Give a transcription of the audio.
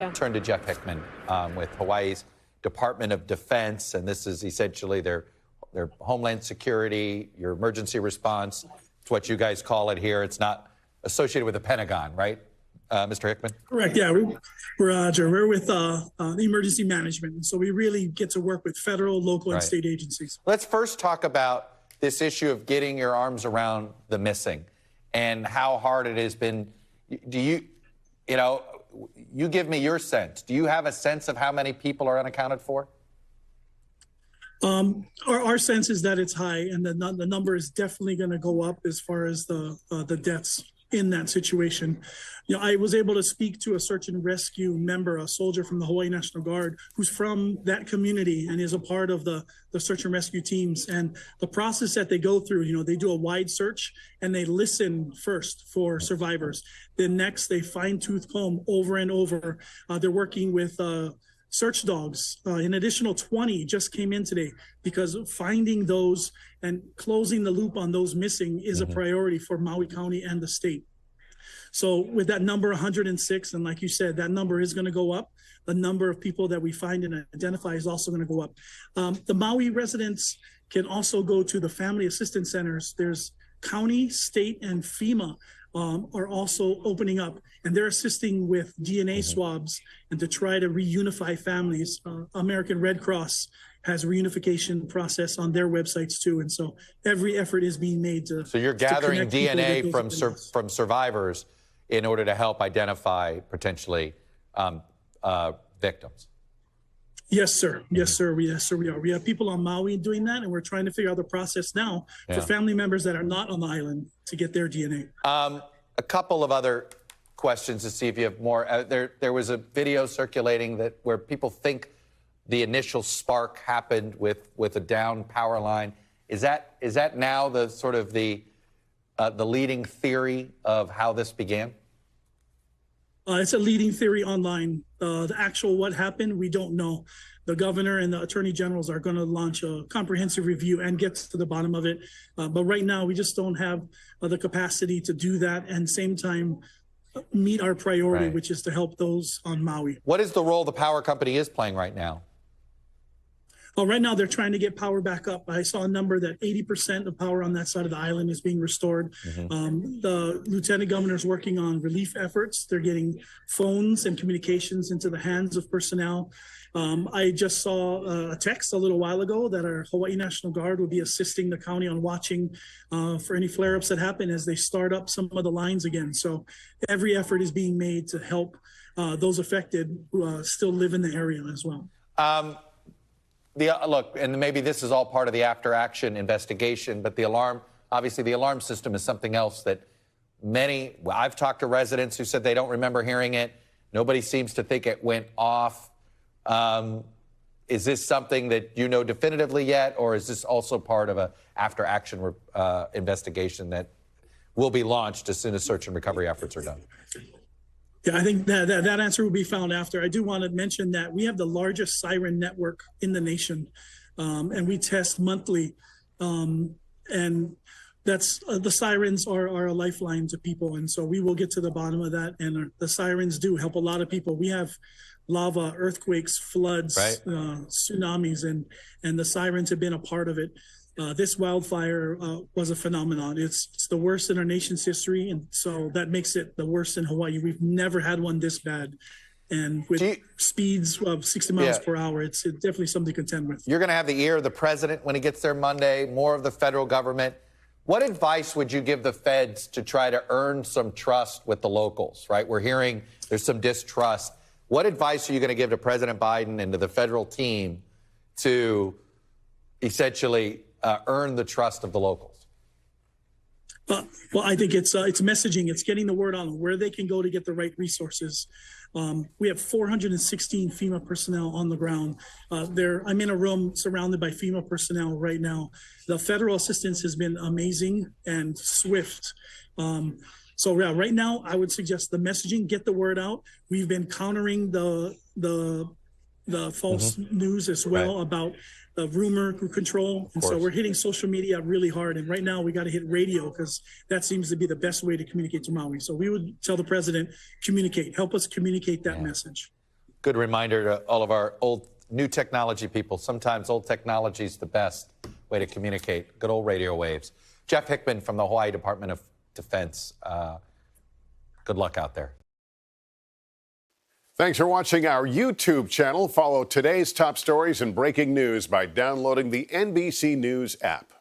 Yeah. Turn to Jeff Hickman with Hawaii's Department of Defense, and this is essentially their homeland security, your emergency response. It's what you guys call it here. It's not associated with the Pentagon, right, Mr. Hickman? Correct. Yeah, we're with the emergency management, so we really get to work with federal, local, and state agencies. Let's first talk about this issue of getting your arms around the missing and how hard it has been. Do you give me your sense. Do you have a sense of how many people are unaccounted for? Our sense is that it's high, and the number is definitely going to go up as far as the deaths in that situation. I was able to speak to a search and rescue member, a soldier from the Hawaii National Guard, who's from that community and is a part of the search and rescue teams. And the process that they go through, they do a wide search and they listen first for survivors. Then next, they fine-tooth comb over and over. They're working with search dogs. An additional 20 just came in today because finding those and closing the loop on those missing is a priority for Maui County and the state. So with that number 106, and like you said, that number is going to go up. The number of people that we find and identify is also going to go up. The Maui residents can also go to the family assistance centers. There's county, state, and FEMA are also opening up, and they're assisting with DNA swabs and to try to reunify families. American Red Cross has a reunification process on their websites too, and so every effort is being made to. So you're gathering DNA from survivors in order to help identify potentially victims. Yes, sir. Yes, sir. Yes, sir. We are. We have people on Maui doing that, and we're trying to figure out the process now for family members that are not on the island to get their DNA. A couple of other questions to see if you have more. There was a video circulating where people think the initial spark happened with a down power line. Is that now the sort of the leading theory of how this began? It's a leading theory online. The actual what happened, we don't know. The governor and the attorney generals are going to launch a comprehensive review and get to the bottom of it. But right now, we just don't have the capacity to do that and same time meet our priority, which is to help those on Maui. What is the role the power company is playing right now? Well, right now, they're trying to get power back up. I saw a number that 80% of power on that side of the island is being restored. The lieutenant governor is working on relief efforts. They're getting phones and communications into the hands of personnel. I just saw a text a little while ago that our Hawaii National Guard will be assisting the county on watching for any flare-ups that happen as they start up some of the lines again. So every effort is being made to help those affected who still live in the area as well. Look, and maybe this is all part of the after-action investigation, but the alarm system is something else that I've talked to residents who said they don't remember hearing it. Nobody seems to think it went off. Is this something that you know definitively yet, or is this also part of a after-action investigation that will be launched as soon as search and recovery efforts are done? Yeah, I think that answer will be found after. I do want to mention that we have the largest siren network in the nation, and we test monthly. And that's the sirens are a lifeline to people, and so we will get to the bottom of that. And the sirens do help a lot of people. We have lava, earthquakes, floods, tsunamis, and the sirens have been a part of it. This wildfire was a phenomenon. It's the worst in our nation's history, and so that makes it the worst in Hawaii. We've never had one this bad, and with speeds of 60 miles per hour, it's definitely something to contend with. You're going to have the ear of the president when he gets there Monday, more of the federal government. What advice would you give the feds to try to earn some trust with the locals, right? We're hearing there's some distrust. What advice are you going to give to President Biden and to the federal team to essentially earn the trust of the locals? Well, I think it's messaging. It's getting the word on where they can go to get the right resources. We have 416 FEMA personnel on the ground. I'm in a room surrounded by FEMA personnel right now. The federal assistance has been amazing and swift. So yeah, right now, I would suggest the messaging, get the word out. We've been countering the false news as well about the rumor control. And so we're hitting social media really hard. And right now we got to hit radio because that seems to be the best way to communicate to Maui. So we would tell the president, communicate, help us communicate that message. Good reminder to all of our new technology people. Sometimes old technology is the best way to communicate. Good old radio waves. Jeff Hickman from the Hawaii Department of Defense. Good luck out there. Thanks for watching our YouTube channel. Follow today's top stories and breaking news by downloading the NBC News app.